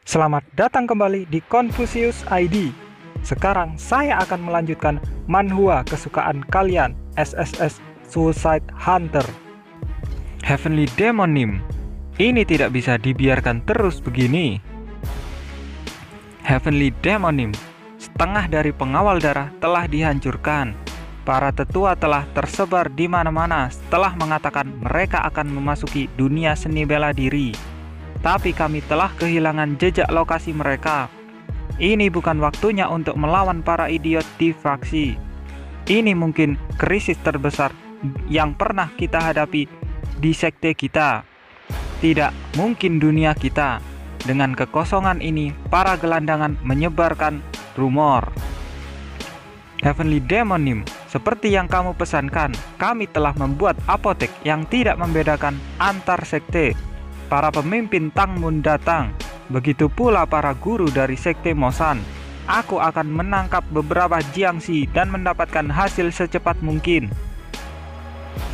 Selamat datang kembali di Confucius ID. Sekarang saya akan melanjutkan manhwa kesukaan kalian, SSS Suicide Hunter. Heavenly Demonim. Ini tidak bisa dibiarkan terus begini. Heavenly Demonim. Setengah dari pengawal darah telah dihancurkan. Para tetua telah tersebar di mana-mana setelah mengatakan mereka akan memasuki dunia seni bela diri. Tapi kami telah kehilangan jejak lokasi mereka. Ini bukan waktunya untuk melawan para idiot di fraksi. Ini mungkin krisis terbesar yang pernah kita hadapi di sekte kita. Tidak mungkin dunia kita. Dengan kekosongan ini, para gelandangan menyebarkan rumor. Heavenly Demonim, seperti yang kamu pesankan, kami telah membuat apotek yang tidak membedakan antar sekte. Para pemimpin Tangmun datang, begitu pula para guru dari sekte Mosan. Aku akan menangkap beberapa jiangsi dan mendapatkan hasil secepat mungkin.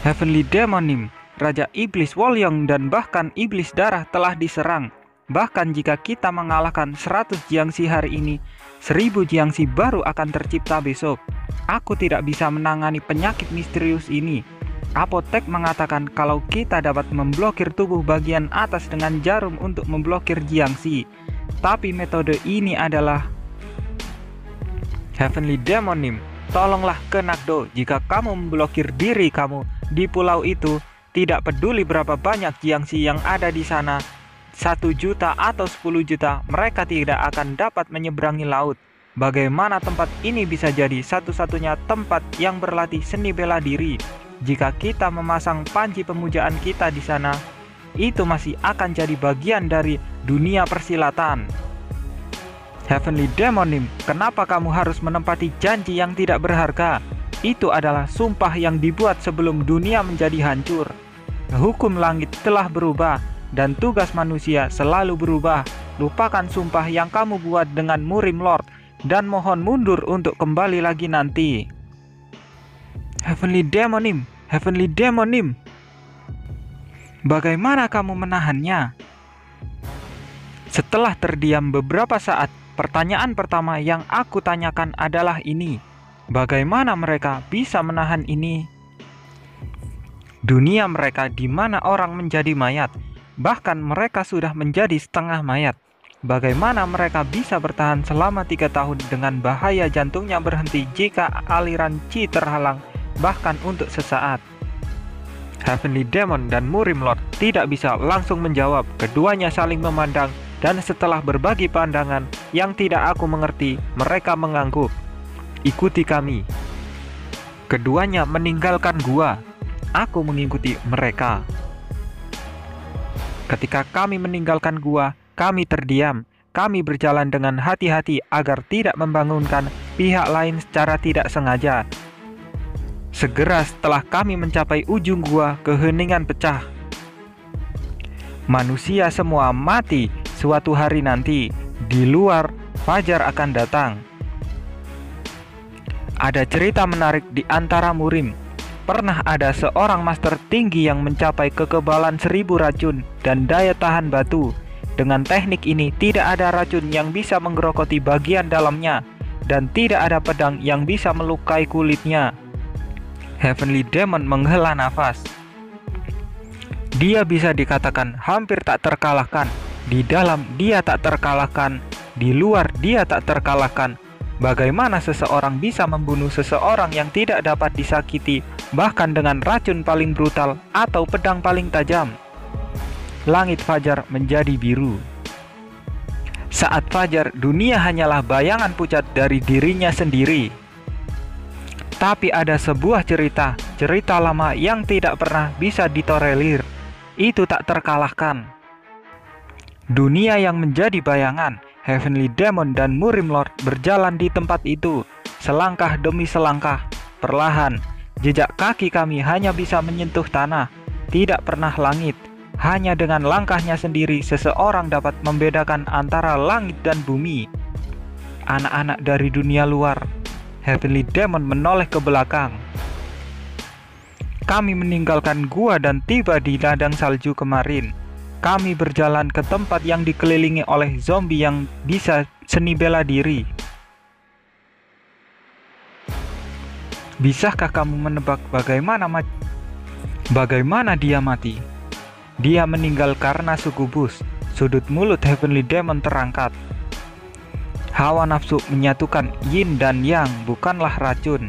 Heavenly Demonim, Raja Iblis Wolyong dan bahkan Iblis Darah telah diserang. Bahkan jika kita mengalahkan 100 jiangsi hari ini, 1000 jiangsi baru akan tercipta besok. Aku tidak bisa menangani penyakit misterius ini. Apotek mengatakan kalau kita dapat memblokir tubuh bagian atas dengan jarum untuk memblokir jiangsi. Tapi metode ini adalah Heavenly Demonim, tolonglah Kenakdo jika kamu memblokir diri kamu di pulau itu. Tidak peduli berapa banyak jiangsi yang ada di sana, 1 juta atau 10 juta, mereka tidak akan dapat menyeberangi laut. Bagaimana tempat ini bisa jadi satu-satunya tempat yang berlatih seni bela diri? Jika kita memasang panji pemujaan kita di sana, itu masih akan jadi bagian dari dunia persilatan. Heavenly Demonim, kenapa kamu harus menempati janji yang tidak berharga? Itu adalah sumpah yang dibuat sebelum dunia menjadi hancur. Hukum langit telah berubah, dan tugas manusia selalu berubah. Lupakan sumpah yang kamu buat dengan Murim Lord, dan mohon mundur untuk kembali lagi nanti. Heavenly Demonim, Heavenly Demonim, bagaimana kamu menahannya? Setelah terdiam beberapa saat, pertanyaan pertama yang aku tanyakan adalah ini: bagaimana mereka bisa menahan ini? Dunia mereka di mana orang menjadi mayat, bahkan mereka sudah menjadi setengah mayat. Bagaimana mereka bisa bertahan selama 3 tahun dengan bahaya jantungnya berhenti jika aliran Qi terhalang, bahkan untuk sesaat? Heavenly Demon dan Murim Lord tidak bisa langsung menjawab. Keduanya saling memandang, dan setelah berbagi pandangan yang tidak aku mengerti, mereka mengangguk. Ikuti kami. Keduanya meninggalkan gua. Aku mengikuti mereka. Ketika kami meninggalkan gua, kami terdiam. Kami berjalan dengan hati-hati agar tidak membangunkan pihak lain secara tidak sengaja. Segera setelah kami mencapai ujung gua, keheningan pecah. Manusia semua mati suatu hari nanti. Di luar, fajar akan datang. Ada cerita menarik di antara murim. Pernah ada seorang master tinggi yang mencapai kekebalan 1000 racun dan daya tahan batu. Dengan teknik ini tidak ada racun yang bisa menggerogoti bagian dalamnya, dan tidak ada pedang yang bisa melukai kulitnya. Heavenly Demon menghela nafas. Dia bisa dikatakan hampir tak terkalahkan. Di dalam dia tak terkalahkan, di luar dia tak terkalahkan. Bagaimana seseorang bisa membunuh seseorang yang tidak dapat disakiti, bahkan dengan racun paling brutal atau pedang paling tajam? Langit fajar menjadi biru. Saat fajar, dunia hanyalah bayangan pucat dari dirinya sendiri. Tapi ada sebuah cerita lama yang tidak pernah bisa ditolerir. Itu tak terkalahkan. Dunia yang menjadi bayangan. Heavenly Demon dan Murim Lord berjalan di tempat itu, selangkah demi selangkah, perlahan. Jejak kaki kami hanya bisa menyentuh tanah, tidak pernah langit. Hanya dengan langkahnya sendiri seseorang dapat membedakan antara langit dan bumi. Anak-anak dari dunia luar. Heavenly Demon menoleh ke belakang. Kami meninggalkan gua dan tiba di ladang salju kemarin. Kami berjalan ke tempat yang dikelilingi oleh zombie yang bisa seni bela diri. Bisakah kamu menebak bagaimana dia mati? Dia meninggal karena sukubus. Sudut mulut Heavenly Demon terangkat. Hawa nafsu menyatukan yin dan yang, bukanlah racun.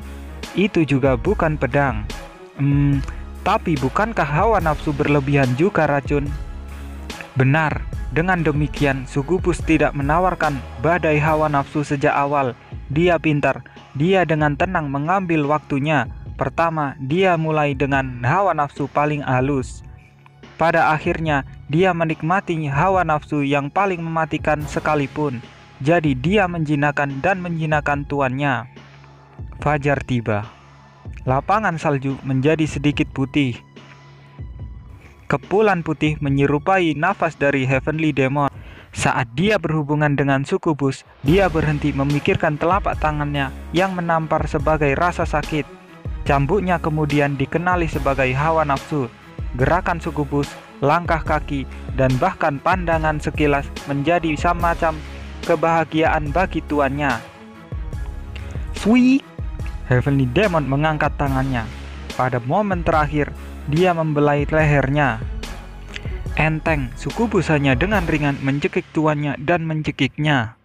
Itu juga bukan pedang. Tapi bukankah hawa nafsu berlebihan juga racun? Benar, dengan demikian sukubus tidak menawarkan badai hawa nafsu sejak awal. Dia pintar, dia dengan tenang mengambil waktunya. Pertama, dia mulai dengan hawa nafsu paling halus. Pada akhirnya, dia menikmati hawa nafsu yang paling mematikan sekalipun. Jadi dia menjinakkan dan menjinakkan tuannya. Fajar tiba. Lapangan salju menjadi sedikit putih. Kepulan putih menyerupai nafas dari Heavenly Demon. Saat dia berhubungan dengan sukubus, dia berhenti memikirkan telapak tangannya yang menampar sebagai rasa sakit. Cambuknya kemudian dikenali sebagai hawa nafsu. Gerakan sukubus, langkah kaki, dan bahkan pandangan sekilas menjadi semacam kebahagiaan bagi tuannya. Sweet! Heavenly Demon mengangkat tangannya. Pada momen terakhir, dia membelai lehernya. Enteng, sukubus hanya dengan ringan mencekik tuannya dan mencekiknya.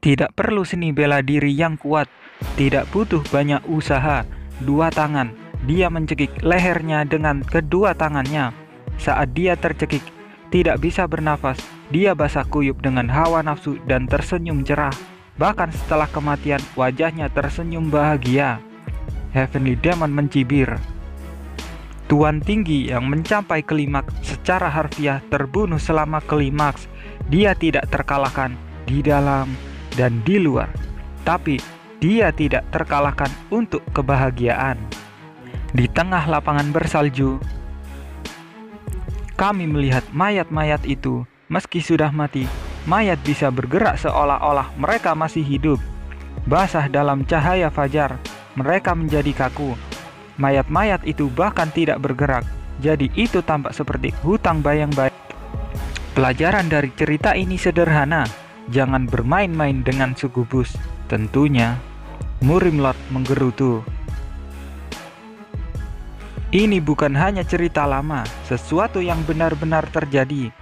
Tidak perlu seni bela diri yang kuat, tidak butuh banyak usaha. 2 tangan, dia mencekik lehernya dengan kedua tangannya. Saat dia tercekik, tidak bisa bernafas, dia basah kuyup dengan hawa nafsu dan tersenyum cerah. Bahkan setelah kematian, wajahnya tersenyum bahagia. Heavenly Demon mencibir. Tuan tinggi yang mencapai klimaks secara harfiah terbunuh selama klimaks. Dia tidak terkalahkan di dalam dan di luar, tapi dia tidak terkalahkan untuk kebahagiaan. Di tengah lapangan bersalju, kami melihat mayat-mayat itu. Meski sudah mati, mayat bisa bergerak seolah-olah mereka masih hidup. Basah dalam cahaya fajar, mereka menjadi kaku. Mayat-mayat itu bahkan tidak bergerak, jadi itu tampak seperti hutang bayang-bayang. Pelajaran dari cerita ini sederhana, jangan bermain-main dengan sukubus. Tentunya, Murim Lord menggerutu. Ini bukan hanya cerita lama, sesuatu yang benar-benar terjadi.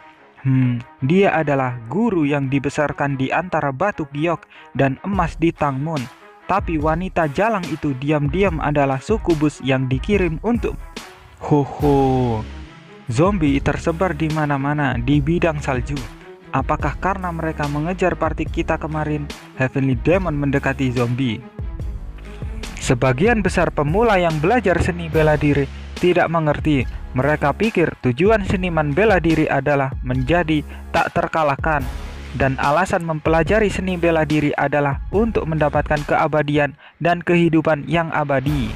Dia adalah guru yang dibesarkan di antara batu giok dan emas di Tangmun. Tapi wanita jalang itu diam-diam adalah sukubus yang dikirim untuk... Zombie tersebar di mana-mana di bidang salju. Apakah karena mereka mengejar party kita kemarin? Heavenly Demon mendekati zombie. Sebagian besar pemula yang belajar seni bela diri tidak mengerti. Mereka pikir tujuan seniman bela diri adalah menjadi tak terkalahkan. Dan alasan mempelajari seni bela diri adalah untuk mendapatkan keabadian dan kehidupan yang abadi.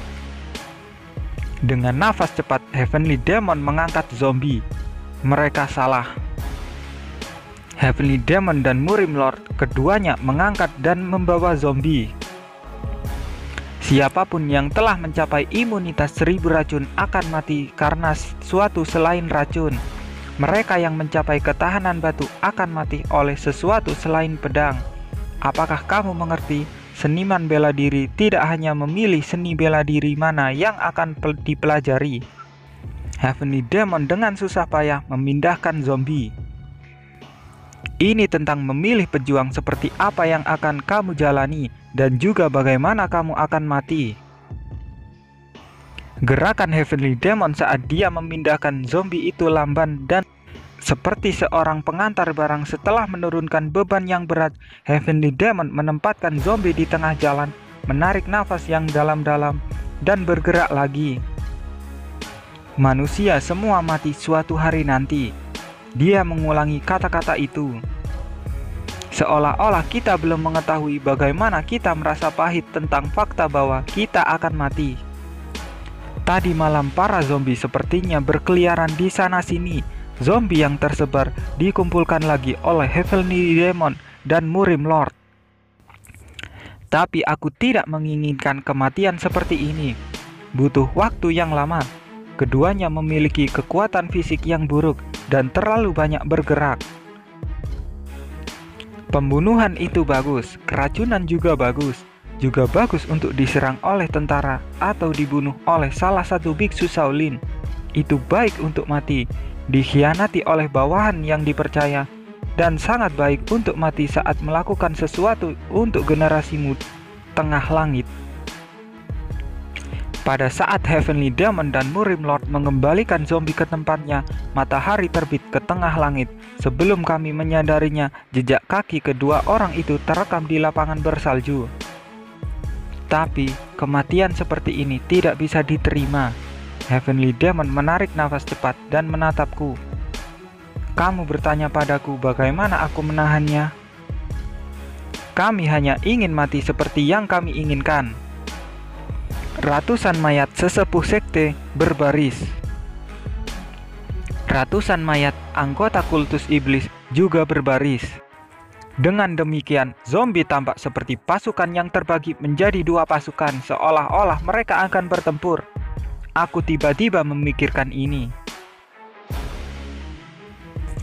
Dengan nafas cepat, Heavenly Demon mengangkat zombie. Mereka salah. Heavenly Demon dan Murim Lord keduanya mengangkat dan membawa zombie. Siapapun yang telah mencapai imunitas 1000 racun akan mati karena suatu selain racun. Mereka yang mencapai ketahanan batu akan mati oleh sesuatu selain pedang. Apakah kamu mengerti? Seniman bela diri tidak hanya memilih seni bela diri mana yang akan dipelajari. Heavenly Demon dengan susah payah memindahkan zombie. Ini tentang memilih pejuang seperti apa yang akan kamu jalani dan juga bagaimana kamu akan mati. Gerakan Heavenly Demon saat dia memindahkan zombie itu lamban dan seperti seorang pengantar barang. Setelah menurunkan beban yang berat, Heavenly Demon menempatkan zombie di tengah jalan, menarik nafas yang dalam-dalam, dan bergerak lagi. Manusia semua mati suatu hari nanti. Dia mengulangi kata-kata itu. Seolah-olah kita belum mengetahui bagaimana kita merasa pahit tentang fakta bahwa kita akan mati. Tadi malam para zombie sepertinya berkeliaran di sana-sini. Zombie yang tersebar dikumpulkan lagi oleh Heavenly Demon dan Murim Lord. Tapi aku tidak menginginkan kematian seperti ini. Butuh waktu yang lama. Keduanya memiliki kekuatan fisik yang buruk dan terlalu banyak bergerak. Pembunuhan itu bagus, keracunan juga bagus untuk diserang oleh tentara atau dibunuh oleh salah satu biksu Shaolin. Itu baik untuk mati, dikhianati oleh bawahan yang dipercaya, dan sangat baik untuk mati saat melakukan sesuatu untuk generasi muda tengah langit. Pada saat Heavenly Demon dan Murim Lord mengembalikan zombie ke tempatnya, matahari terbit ke tengah langit. Sebelum kami menyadarinya, jejak kaki kedua orang itu terekam di lapangan bersalju. Tapi, kematian seperti ini tidak bisa diterima. Heavenly Demon menarik nafas cepat dan menatapku. Kamu bertanya padaku bagaimana aku menahannya? Kami hanya ingin mati seperti yang kami inginkan. Ratusan mayat sesepuh sekte berbaris. Ratusan mayat anggota kultus iblis juga berbaris. Dengan demikian, zombie tampak seperti pasukan yang terbagi menjadi dua pasukan, seolah-olah mereka akan bertempur. Aku tiba-tiba memikirkan ini.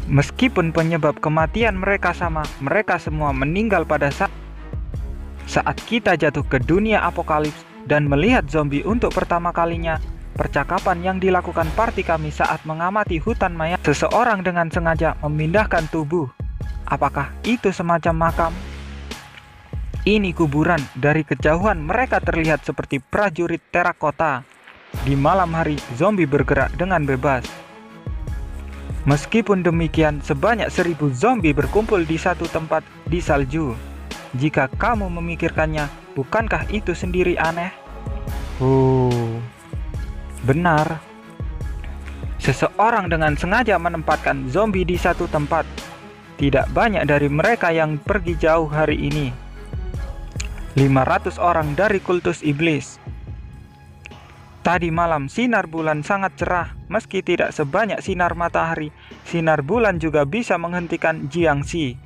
Meskipun penyebab kematian mereka sama, mereka semua meninggal pada saat kita jatuh ke dunia apokalips dan melihat zombie untuk pertama kalinya. Percakapan yang dilakukan party kami saat mengamati hutan mayat, seseorang dengan sengaja memindahkan tubuh. Apakah itu semacam makam? Ini kuburan. Dari kejauhan mereka terlihat seperti prajurit terakota. Di malam hari, zombie bergerak dengan bebas. Meskipun demikian, sebanyak 1000 zombie berkumpul di satu tempat di salju. Jika kamu memikirkannya, bukankah itu sendiri aneh? Benar. Seseorang dengan sengaja menempatkan zombie di satu tempat. Tidak banyak dari mereka yang pergi jauh hari ini. 500 orang dari kultus iblis. Tadi malam sinar bulan sangat cerah. Meski tidak sebanyak sinar matahari, sinar bulan juga bisa menghentikan Jiangxi.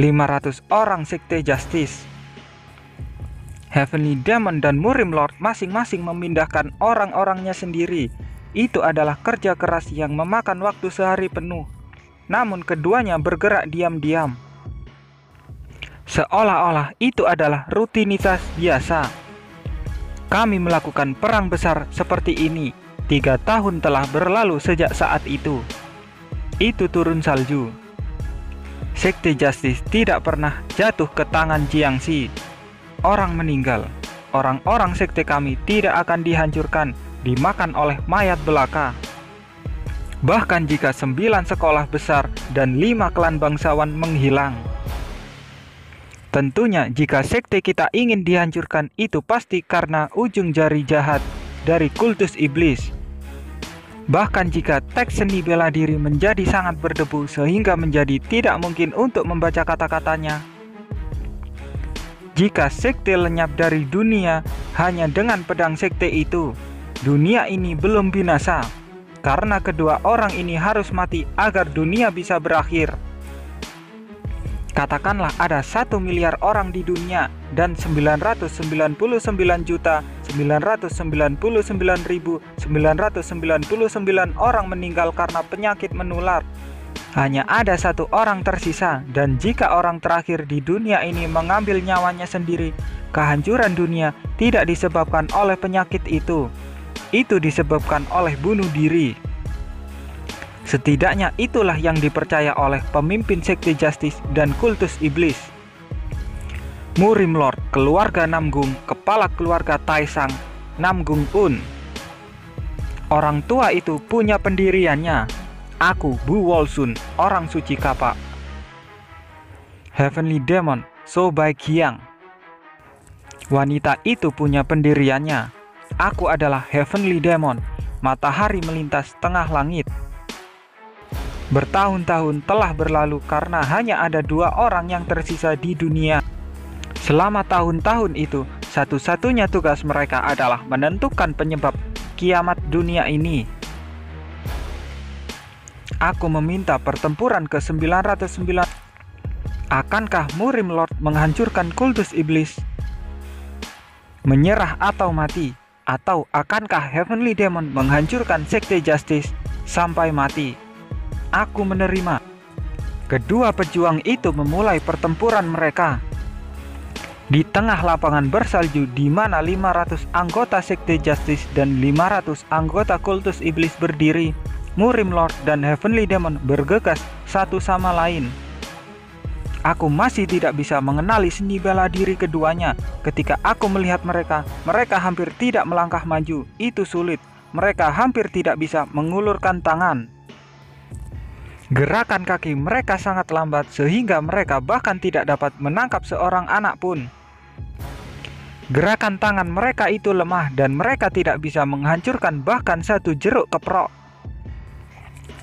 500 orang sekte Justice. Heavenly Demon dan Murim Lord masing-masing memindahkan orang-orangnya sendiri. Itu adalah kerja keras yang memakan waktu sehari penuh. Namun keduanya bergerak diam-diam. Seolah-olah itu adalah rutinitas biasa. Kami melakukan perang besar seperti ini. 3 tahun telah berlalu sejak saat itu. Itu turun salju. Sekte Justice tidak pernah jatuh ke tangan Jiangxi. Orang meninggal. Orang-orang sekte kami tidak akan dihancurkan, dimakan oleh mayat belaka. Bahkan jika 9 sekolah besar dan 5 klan bangsawan menghilang. Tentunya jika sekte kita ingin dihancurkan, itu pasti karena ujung jari jahat dari kultus iblis. Bahkan jika teks seni bela diri menjadi sangat berdebu sehingga menjadi tidak mungkin untuk membaca kata-katanya. Jika sekte lenyap dari dunia hanya dengan pedang sekte itu, dunia ini belum binasa. Karena kedua orang ini harus mati agar dunia bisa berakhir. Katakanlah ada 1 miliar orang di dunia dan 999.999.999 orang meninggal karena penyakit menular. Hanya ada 1 orang tersisa, dan jika orang terakhir di dunia ini mengambil nyawanya sendiri, kehancuran dunia tidak disebabkan oleh penyakit itu. Itu disebabkan oleh bunuh diri. Setidaknya itulah yang dipercaya oleh pemimpin sekte Justice dan kultus iblis. Murim Lord, keluarga Namgung, kepala keluarga Taisang, Namgung Un. Orang tua itu punya pendiriannya. Aku, Bu Wolsun, orang suci kapak. Heavenly Demon, So Bai Qiang. Wanita itu punya pendiriannya. Aku adalah Heavenly Demon. Matahari melintas tengah langit. Bertahun-tahun telah berlalu karena hanya ada 2 orang yang tersisa di dunia. Selama tahun-tahun itu, satu-satunya tugas mereka adalah menentukan penyebab kiamat dunia ini. Aku meminta pertempuran ke-909. Akankah Murim Lord menghancurkan kultus iblis? Menyerah atau mati? Atau akankah Heavenly Demon menghancurkan sekte Justice sampai mati? Aku menerima. Kedua pejuang itu memulai pertempuran mereka. Di tengah lapangan bersalju di mana 500 anggota Sekte Justice dan 500 anggota Kultus Iblis berdiri, Murim Lord dan Heavenly Demon bergegas satu sama lain. Aku masih tidak bisa mengenali seni bela diri keduanya. Ketika aku melihat mereka, mereka hampir tidak melangkah maju. Itu sulit. Mereka hampir tidak bisa mengulurkan tangan. Gerakan kaki mereka sangat lambat sehingga mereka bahkan tidak dapat menangkap seorang anak pun. Gerakan tangan mereka itu lemah dan mereka tidak bisa menghancurkan bahkan satu jeruk keprok.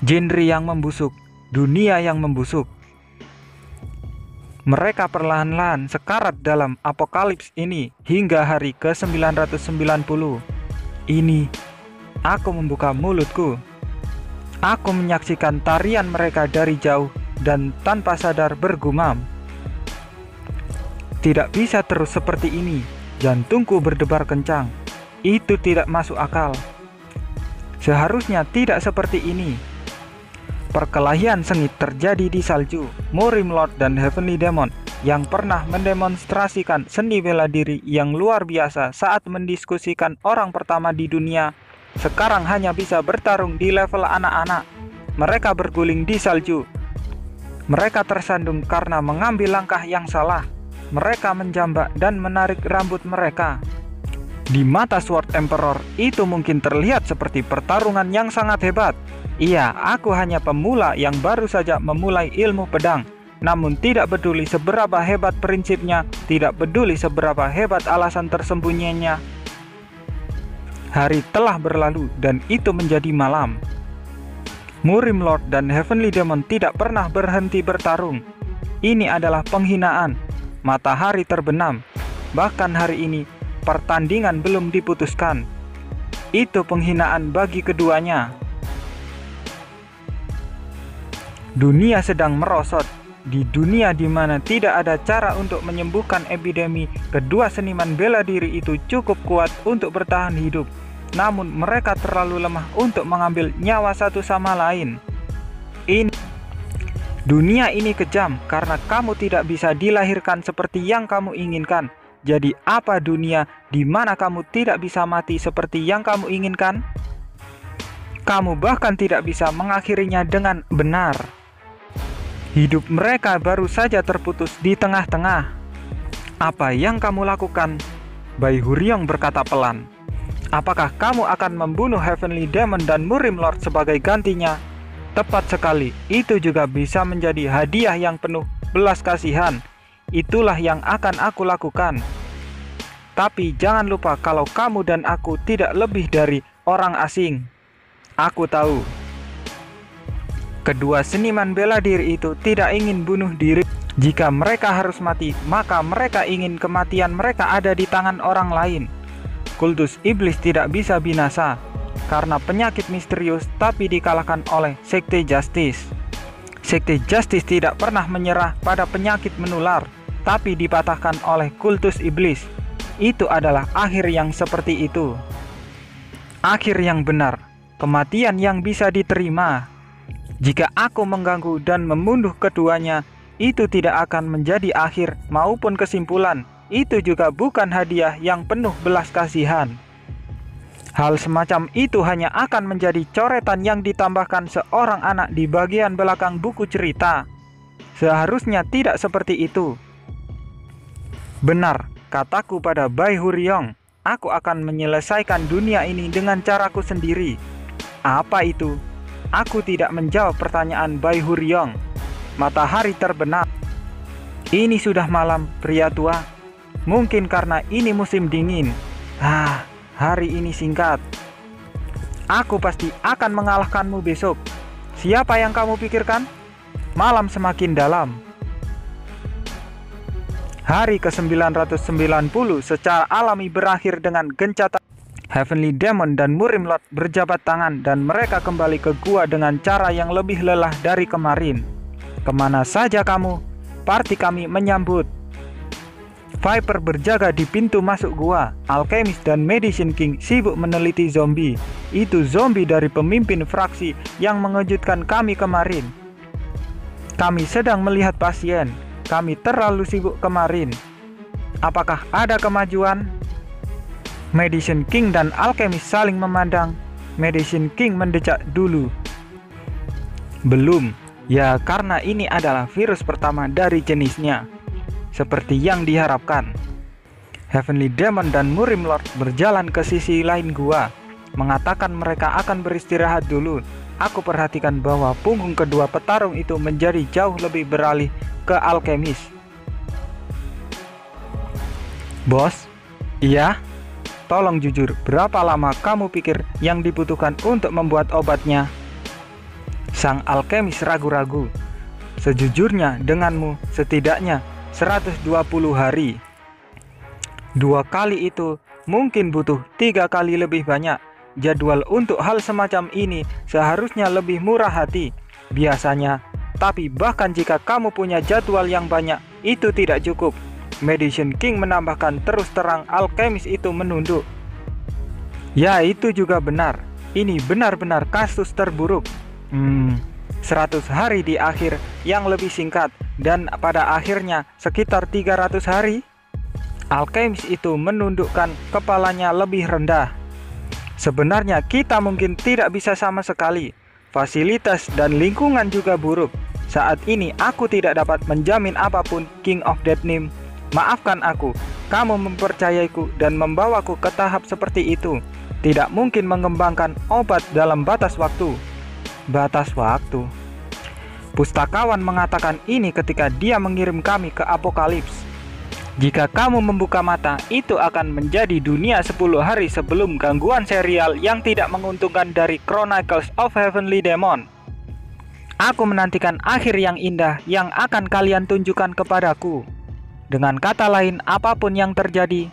Genre yang membusuk, dunia yang membusuk. Mereka perlahan-lahan sekarat dalam apokalips ini hingga hari ke-990. Ini, aku membuka mulutku. Aku menyaksikan tarian mereka dari jauh dan tanpa sadar bergumam. Tidak bisa terus seperti ini. Jantungku berdebar kencang. Itu tidak masuk akal. Seharusnya tidak seperti ini. Perkelahian sengit terjadi di salju. Murim Lord dan Heavenly Demon yang pernah mendemonstrasikan seni bela diri yang luar biasa saat mendiskusikan orang pertama di dunia, sekarang hanya bisa bertarung di level anak-anak. Mereka berguling di salju. Mereka tersandung karena mengambil langkah yang salah. Mereka menjambak dan menarik rambut mereka. Di mata Sword Emperor, itu mungkin terlihat seperti pertarungan yang sangat hebat. Iya, aku hanya pemula yang baru saja memulai ilmu pedang. Namun tidak peduli seberapa hebat prinsipnya, tidak peduli seberapa hebat alasan tersembunyinya. Hari telah berlalu dan itu menjadi malam. Murim Lord dan Heavenly Demon tidak pernah berhenti bertarung. Ini adalah penghinaan. Matahari terbenam. Bahkan hari ini pertandingan belum diputuskan. Itu penghinaan bagi keduanya. Dunia sedang merosot. Di dunia di mana tidak ada cara untuk menyembuhkan epidemi, kedua seniman bela diri itu cukup kuat untuk bertahan hidup. Namun mereka terlalu lemah untuk mengambil nyawa satu sama lain. Dunia ini kejam karena kamu tidak bisa dilahirkan seperti yang kamu inginkan. Jadi apa dunia di mana kamu tidak bisa mati seperti yang kamu inginkan? Kamu bahkan tidak bisa mengakhirinya dengan benar. Hidup mereka baru saja terputus di tengah-tengah. Apa yang kamu lakukan? Bai Huryong berkata pelan. Apakah kamu akan membunuh Heavenly Demon dan Murim Lord sebagai gantinya? Tepat sekali, itu juga bisa menjadi hadiah yang penuh belas kasihan. Itulah yang akan aku lakukan. Tapi jangan lupa kalau kamu dan aku tidak lebih dari orang asing. Aku tahu. Kedua seniman bela diri itu tidak ingin bunuh diri. Jika mereka harus mati, maka mereka ingin kematian mereka ada di tangan orang lain. Kultus Iblis tidak bisa binasa karena penyakit misterius, tapi dikalahkan oleh Sekte Justice. Sekte Justice tidak pernah menyerah pada penyakit menular, tapi dipatahkan oleh Kultus Iblis. Itu adalah akhir yang seperti itu. Akhir yang benar, kematian yang bisa diterima. Jika aku mengganggu dan membunuh keduanya, itu tidak akan menjadi akhir maupun kesimpulan. Itu juga bukan hadiah yang penuh belas kasihan. Hal semacam itu hanya akan menjadi coretan yang ditambahkan seorang anak di bagian belakang buku cerita. Seharusnya tidak seperti itu. Benar, kataku pada Bai Huryong, aku akan menyelesaikan dunia ini dengan caraku sendiri. Apa itu? Aku tidak menjawab pertanyaan Bai Huryong. Matahari terbenam. Ini sudah malam, pria tua. Mungkin karena ini musim dingin. Hari ini singkat. Aku pasti akan mengalahkanmu besok. Siapa yang kamu pikirkan? Malam semakin dalam. Hari ke-990 secara alami berakhir dengan gencatan. Heavenly Demon dan Murim Lord berjabat tangan dan mereka kembali ke gua dengan cara yang lebih lelah dari kemarin. Kemana saja kamu? Parti kami menyambut. Viper berjaga di pintu masuk gua. Alchemist dan Medicine King sibuk meneliti zombie. Itu zombie dari pemimpin fraksi yang mengejutkan kami kemarin. Kami sedang melihat pasien. Kami terlalu sibuk kemarin. Apakah ada kemajuan? Medicine King dan Alchemist saling memandang. Medicine King mendecak dulu. Belum. Ya, karena ini adalah virus pertama dari jenisnya. Seperti yang diharapkan. Heavenly Demon dan Murim Lord berjalan ke sisi lain gua, mengatakan mereka akan beristirahat dulu. Aku perhatikan bahwa punggung kedua petarung itu menjadi jauh lebih beralih ke Alchemist. Bos? Iya? Tolong jujur, berapa lama kamu pikir yang dibutuhkan untuk membuat obatnya? Sang Alchemist ragu-ragu. Sejujurnya denganmu setidaknya 120 hari. 2 kali itu mungkin butuh 3 kali lebih banyak. Jadwal untuk hal semacam ini seharusnya lebih murah hati biasanya. Tapi bahkan jika kamu punya jadwal yang banyak, itu tidak cukup. Medicine King menambahkan. Terus terang Alchemist itu menunduk. Ya, itu juga benar. Ini benar-benar kasus terburuk. 100 hari di akhir yang lebih singkat, dan pada akhirnya sekitar 300 hari. Alchemist itu menundukkan kepalanya lebih rendah. Sebenarnya kita mungkin tidak bisa sama sekali. Fasilitas dan lingkungan juga buruk. Saat ini aku tidak dapat menjamin apapun, King of Dead Name. Maafkan aku, kamu mempercayaiku dan membawaku ke tahap seperti itu. Tidak mungkin mengembangkan obat dalam batas waktu. Batas waktu. Pustakawan mengatakan ini ketika dia mengirim kami ke Apokalips. Jika kamu membuka mata, itu akan menjadi dunia 10 hari sebelum gangguan serial yang tidak menguntungkan dari Chronicles of Heavenly Demon. Aku menantikan akhir yang indah yang akan kalian tunjukkan kepadaku. Dengan kata lain, apapun yang terjadi,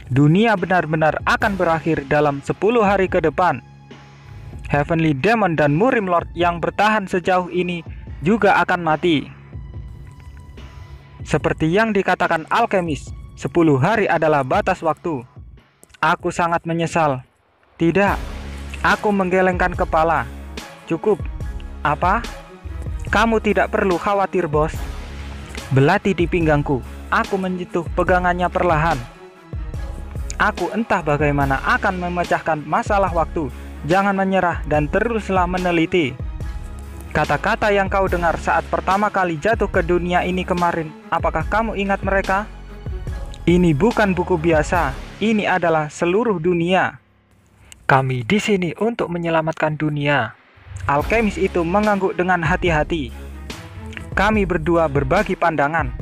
dunia benar-benar akan berakhir dalam 10 hari ke depan. Heavenly Demon dan Murim Lord yang bertahan sejauh ini juga akan mati. Seperti yang dikatakan Alchemist, 10 hari adalah batas waktu. Aku sangat menyesal. Tidak, aku menggelengkan kepala. Cukup. Apa? Kamu tidak perlu khawatir, bos. Belati di pinggangku. Aku menyentuh pegangannya perlahan. Aku entah bagaimana akan memecahkan masalah waktu. Jangan menyerah dan teruslah meneliti. Kata-kata yang kau dengar saat pertama kali jatuh ke dunia ini kemarin, apakah kamu ingat mereka? Ini bukan buku biasa, ini adalah seluruh dunia. Kami di sini untuk menyelamatkan dunia. Alchemist itu mengangguk dengan hati-hati. Kami berdua berbagi pandangan.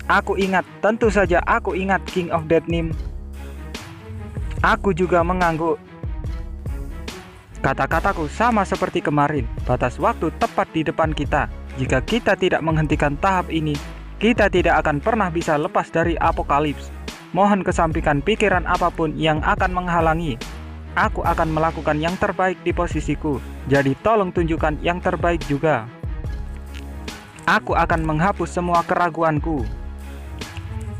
Aku ingat, tentu saja aku ingat, King of Dead Name. Aku juga mengangguk. Kata-kataku sama seperti kemarin, batas waktu tepat di depan kita. Jika kita tidak menghentikan tahap ini, kita tidak akan pernah bisa lepas dari Apokalips. Mohon kesampingkan pikiran apapun yang akan menghalangi. Aku akan melakukan yang terbaik di posisiku, jadi tolong tunjukkan yang terbaik juga. Aku akan menghapus semua keraguanku.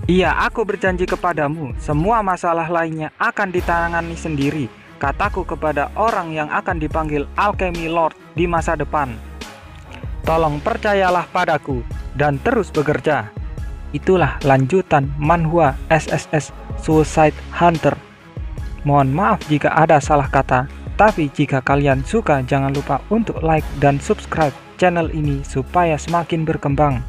Iya, aku berjanji kepadamu, semua masalah lainnya akan ditangani sendiri. Kataku kepada orang yang akan dipanggil Alchemy Lord di masa depan. Tolong percayalah padaku dan terus bekerja. Itulah lanjutan manhwa SSS Suicide Hunter. Mohon maaf jika ada salah kata, tapi jika kalian suka jangan lupa untuk like dan subscribe channel ini supaya semakin berkembang.